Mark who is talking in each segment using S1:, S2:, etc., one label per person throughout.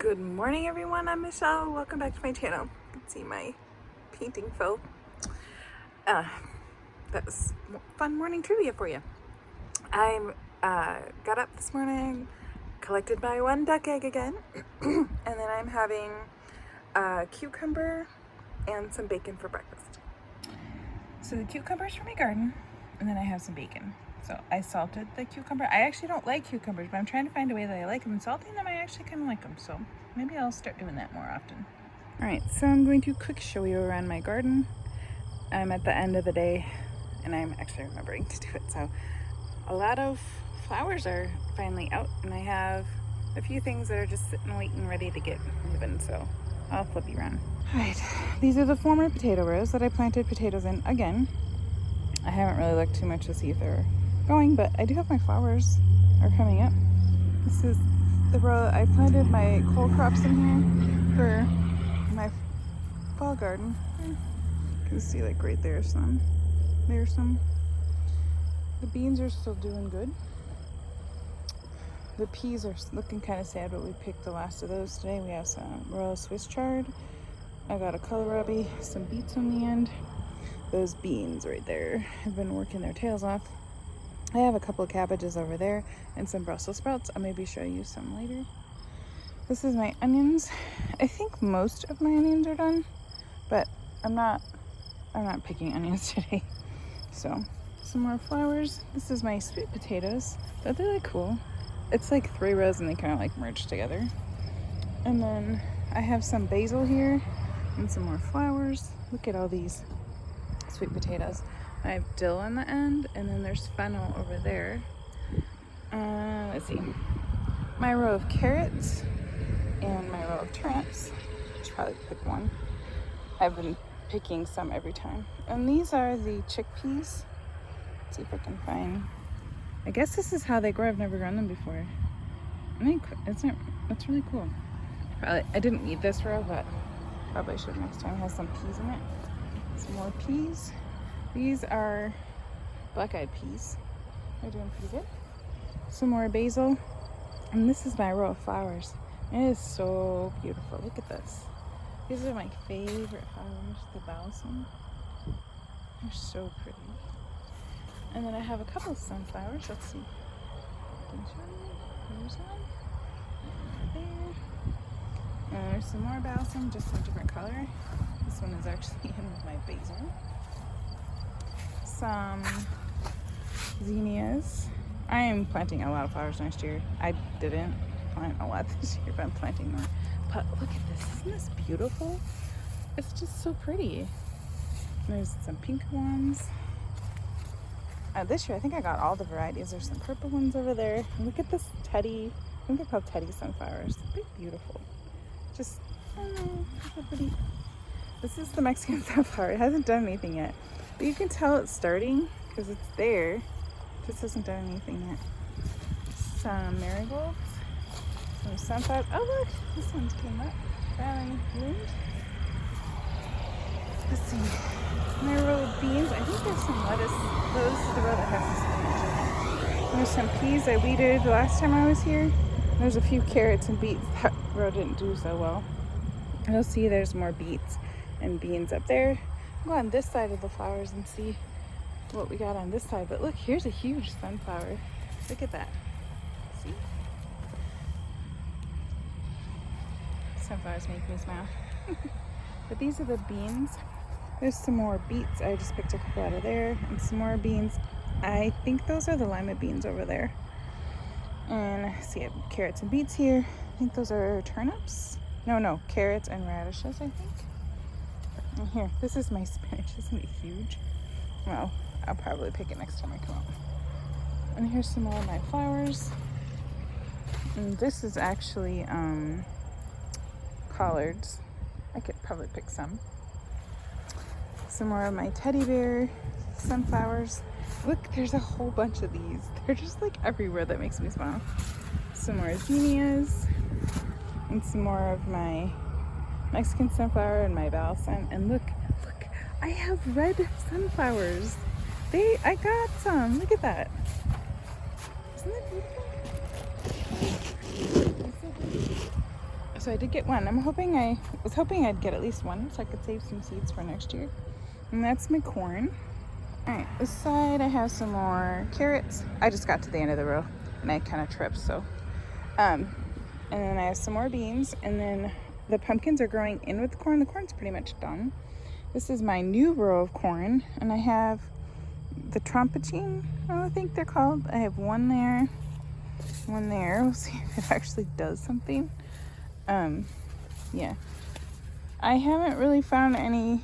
S1: Good morning everyone, I'm Michelle. Welcome back to my channel. You can see my painting fill. That was fun morning trivia for you. I got up this morning, collected my one duck egg again, and then I'm having a cucumber and some bacon for breakfast. So the cucumber's from my garden, and then I have some bacon. So I salted the cucumber. I actually don't like cucumbers, but I'm trying to find a way that I like them. And salting them, I actually kind of like them. So maybe I'll start doing that more often. All right, so I'm going to quick show you around my garden. I'm at the end of the day, and I'm actually remembering to do it. So a lot of flowers are finally out, and I have a few things that are just sitting, waiting, ready to get moving. So I'll flip you around. All right, these are the former potato rows that I planted potatoes in again. I haven't really looked too much to see if they're going, but I do have my flowers are coming up. This is the row I planted my cole crops in here for my fall garden. You can see like right there's some. There's some. The beans are still doing good. The peas are looking kind of sad, but we picked the last of those today. We have some royal Swiss chard. I got a kohlrabi, some beets on the end. Those beans right there have been working their tails off. I have a couple of cabbages over there and some Brussels sprouts. I'll maybe show you some later. This is my onions. I think most of my onions are done, but I'm not picking onions today. So some more flowers. This is my sweet potatoes. They're really cool. It's like 3 rows and they kind of like merge together. And then I have some basil here and some more flowers. Look at all these sweet potatoes. I have dill on the end, and then there's fennel over there. Let's see. My row of carrots and my row of turnips. I should probably pick one. I've been picking some every time. And these are the chickpeas. Let's see if I can find. I guess this is how they grow. I've never grown them before. That's really cool. Probably I didn't eat this row, but probably should next time. It has some peas in it. Some more peas. These are black-eyed peas. They're doing pretty good. Some more basil. And this is my row of flowers. It is so beautiful. Look at this. These are my favorite flowers, the balsam. They're so pretty. And then I have a couple of sunflowers. Let's see. Can you show me? There's one. There. And there's some more balsam, just a different color. This one is actually in with my basil. Some zinnias. I am planting a lot of flowers next year. I didn't plant a lot this year, but I'm planting more. But look at this. Isn't this beautiful? It's just so pretty. There's some pink ones. This year, I think I got all the varieties. There's some purple ones over there. And look at this teddy. I think they're called teddy sunflowers. They're beautiful. Just, I don't know, so pretty. This is the Mexican sunflower. It hasn't done anything yet. But you can tell it's starting because it's there. It just hasn't done anything yet. Some marigolds. Some sunflowers. Oh look, this one came up. Finally bloomed. Let's see. My row of beans. I think there's some lettuce. This is the row that has the spinach in it. There's some peas I weeded the last time I was here. There's a few carrots and beets. That row didn't do so well. You'll see there's more beets and beans up there. Go on this side of the flowers and see what we got on this side. But look, here's a huge sunflower. Look at that. See? Sunflowers make me smile. But these are the beans. There's some more beets. I just picked a couple out of there. And some more beans. I think those are the lima beans over there. And see, I have carrots and beets here. I think those are turnips. No, carrots and radishes, I think. And here, this is my spinach. Isn't it huge? Well, I'll probably pick it next time I come out. And here's some more of my flowers. And this is actually collards. I could probably pick some. Some more of my teddy bear sunflowers. Look, there's a whole bunch of these. They're just like everywhere. That makes me smile. Some more zinnias. And some more of my Mexican sunflower and my balsam. And look, I have red sunflowers. I got some. Look at that. Isn't that beautiful? So I did get one. I was hoping I'd get at least one so I could save some seeds for next year. And that's my corn. All right, this side I have some more carrots. I just got to the end of the row and I kind of tripped, so. And then I have some more beans, and then the pumpkins are growing in with the corn. The corn's pretty much done. This is my new row of corn, and I have the trumpetine, I think they're called. I have one there, one there. We'll see if it actually does something. Yeah. I haven't really found any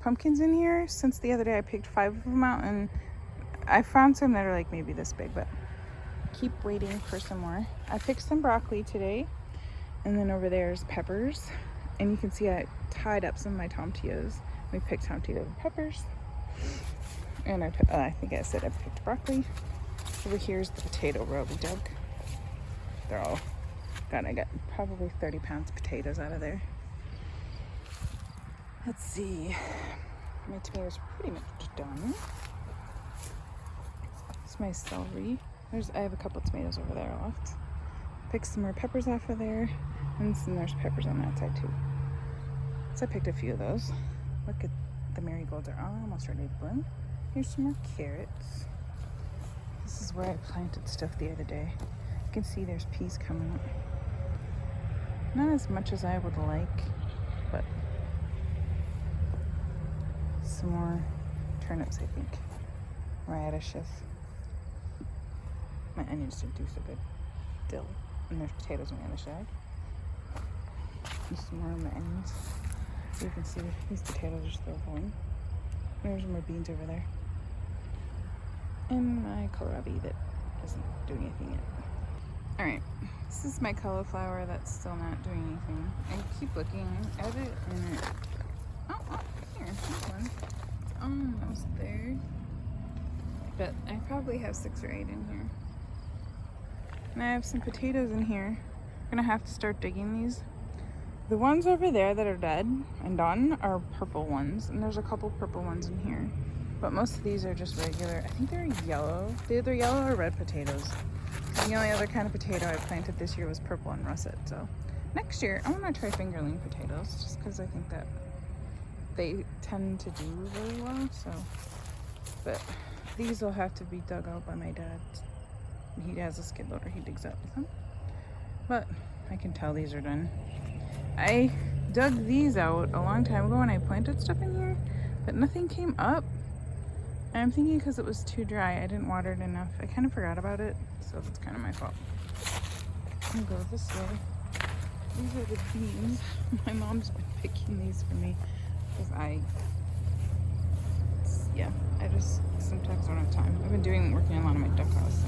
S1: pumpkins in here since the other day. I picked 5 of them out, and I found some that are like maybe this big, but keep waiting for some more. I picked some broccoli today, and then over there's peppers, and you can see I tied up some of my tomatillos. We picked tomatillo and peppers, and I think I said I picked broccoli. Over here's the potato row we dug. They're all gone. I got probably 30 pounds of potatoes out of there. Let's see. My tomatoes are pretty much done. It's my celery. I have a couple tomatoes over there left. Picked some more peppers off of there, and there's peppers on that side too. So I picked a few of those. Look at the marigolds are almost ready to bloom. Here's some more carrots. This is where I planted stuff the other day. You can see there's peas coming up. Not as much as I would like, but some more turnips, I think. Radishes. My onions didn't do so good. Dill. And there's potatoes on the other side. And some more of my onions. You can see these potatoes are still going. There's more beans over there. And my kohlrabi that isn't doing anything yet. Alright, this is my cauliflower that's still not doing anything. I keep looking at it and it... Oh, here, this one. It's almost there. But I probably have 6 or 8 in here. And I have some potatoes in here. I'm gonna have to start digging these. The ones over there that are dead and done are purple ones, and there's a couple purple ones in here. But most of these are just regular. I think they're yellow. They're either yellow or red potatoes. The only other kind of potato I planted this year was purple and russet. So next year I want to try fingerling potatoes, just because I think that they tend to do really well. So, but these will have to be dug out by my dad. He has a skid loader, he digs out with them. But I can tell these are done. I dug these out a long time ago when I planted stuff in here, but nothing came up. And I'm thinking because it was too dry, I didn't water it enough. I kind of forgot about it, so that's kind of my fault. I'm gonna go this way. These are the beans. My mom's been picking these for me because I just sometimes don't have time. I've been working a lot on my duck house,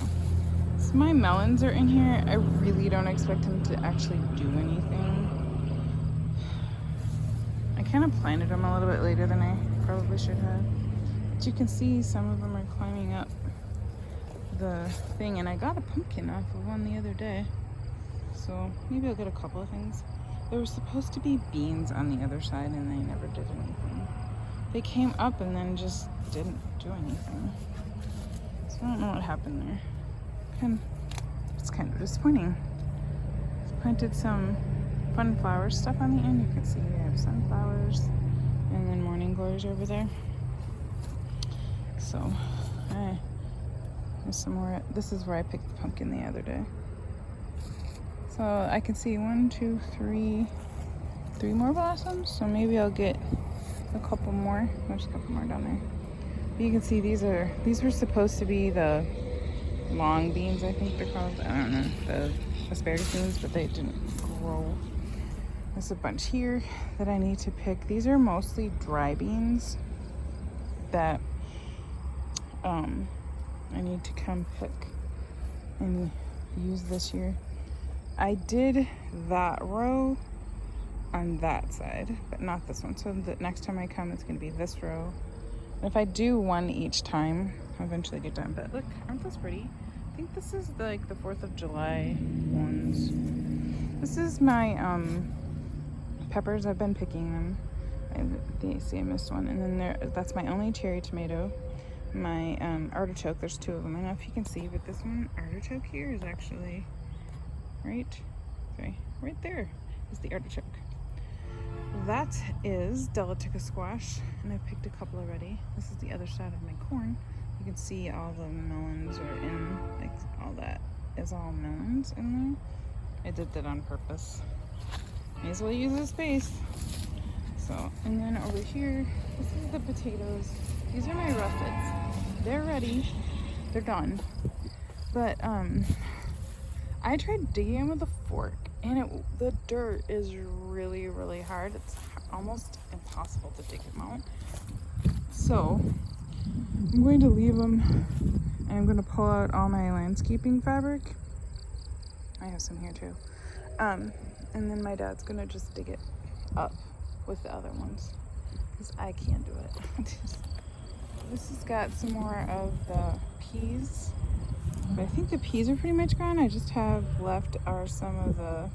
S1: so my melons are in here. I really don't expect them to actually do anything. I kind of planted them a little bit later than I probably should have. But you can see some of them are climbing up the thing, and I got a pumpkin off of one the other day. So maybe I'll get a couple of things. There were supposed to be beans on the other side, and they never did anything. They came up and then just didn't do anything. So I don't know what happened there. It's kind of disappointing. I've planted some fun flower stuff on the end. You can see I have sunflowers and then morning glories over there. So there's some more. This is where I picked the pumpkin the other day. So I can see 1, 2, 3 more blossoms. So maybe I'll get a couple more. There's a couple more down there. But you can see these were supposed to be the long beans, I think they're called. I don't know, the asparagus beans, but they didn't grow. There's a bunch here that I need to pick. These are mostly dry beans that I need to come pick and use this year. I did that row on that side, but not this one. So the next time I come, it's going to be this row. And if I do one each time, I'll eventually get done. But look, aren't those pretty? I think this is like the 4th of July ones. This is my peppers. I've been picking them. I missed one. And then that's my only cherry tomato. My artichoke, there's 2 of them. I don't know if you can see, but this one artichoke here is actually right Sorry, right there is the artichoke. That is Delatica squash, and I picked a couple already. This is the other side of my corn. You can see all the melons are in, like all that is all melons in there. I did that on purpose. May as well use the space. So, and then over here, this is the potatoes. These are my russets. They're ready. They're done. But I tried digging them with a fork, and the dirt is really, really hard. It's almost impossible to dig them out. So I'm going to leave them, and I'm going to pull out all my landscaping fabric. I have some here too. And then my dad's going to just dig it up with the other ones, because I can't do it. This has got some more of the peas. But I think the peas are pretty much gone. I just have left are some of the,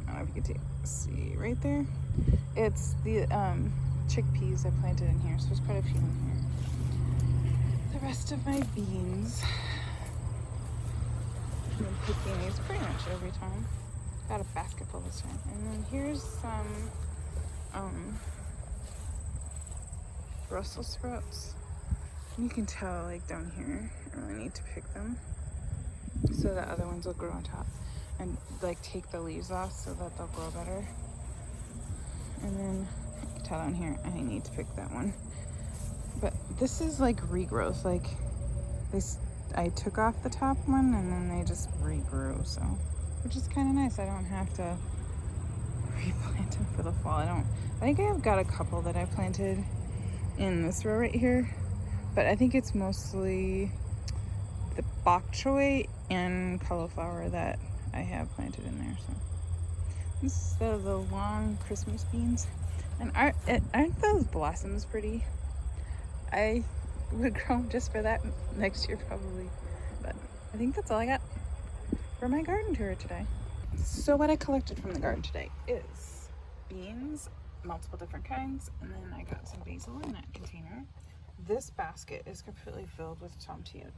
S1: I don't know if you can see right there. It's the chickpeas I planted in here, so there's quite a few in here. The rest of my beans, I've been picking these pretty much every time. Got a basket full this time. And then here's some Brussels sprouts. You can tell, like down here, I really need to pick them so the other ones will grow on top, and like take the leaves off so that they'll grow better. And then you can tell down here, I need to pick that one. But this is like regrowth. Like I took off the top one and then they just regrew. So, which is kind of nice. I don't have to replant them for the fall. I think I've got a couple that I planted in this row right here. But I think it's mostly the bok choy and cauliflower that I have planted in there. So this is the long Christmas beans. And aren't those blossoms pretty? I would grow them just for that next year probably. But I think that's all I got for my garden tour today. So what I collected from the garden today is beans, multiple different kinds, and then I got some basil in that container. This basket is completely filled with tomatillos.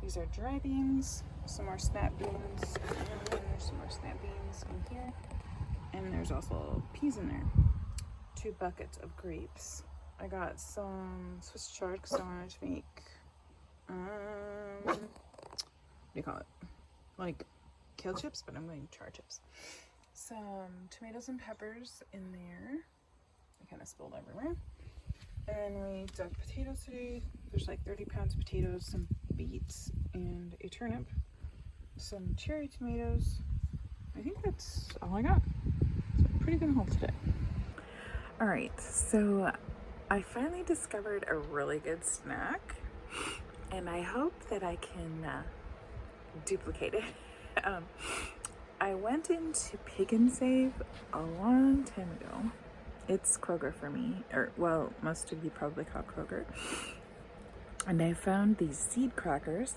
S1: These are dry beans, some more snap beans, and there's some more snap beans in here. And there's also peas in there. 2 buckets of grapes. I got some Swiss chard because I wanted to make, what do you call it? Like kale chips, but I'm going char chips. Some tomatoes and peppers in there. I kind of spilled everywhere. And we dug potatoes today. There's like 30 pounds of potatoes, some beets, and a turnip. Some cherry tomatoes. I think that's all I got. It's a pretty good haul today. Alright, so I finally discovered a really good snack. And I hope that I can duplicate it. I went into Pick 'n Save a long time ago. It's Kroger for me, or well, most of you probably call Kroger. And I found these seed crackers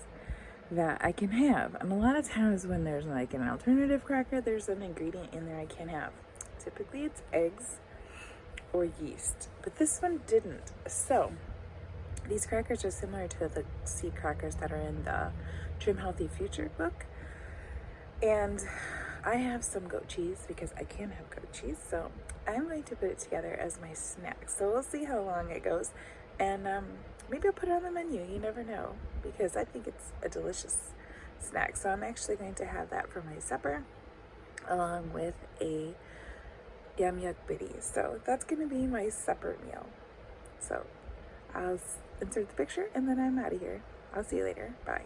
S1: that I can have. And a lot of times when there's like an alternative cracker, there's an ingredient in there I can't have. Typically it's eggs or yeast, but this one didn't. So these crackers are similar to the seed crackers that are in the Trim Healthy Future book. And I have some goat cheese because I can have goat cheese, so I'm going to put it together as my snack. So we'll see how long it goes, and maybe I'll put it on the menu. You never know, because I think it's a delicious snack. So I'm actually going to have that for my supper, along with a yum yuck biddy. So that's going to be my supper meal. So I'll insert the picture, and then I'm out of here. I'll see you later. Bye.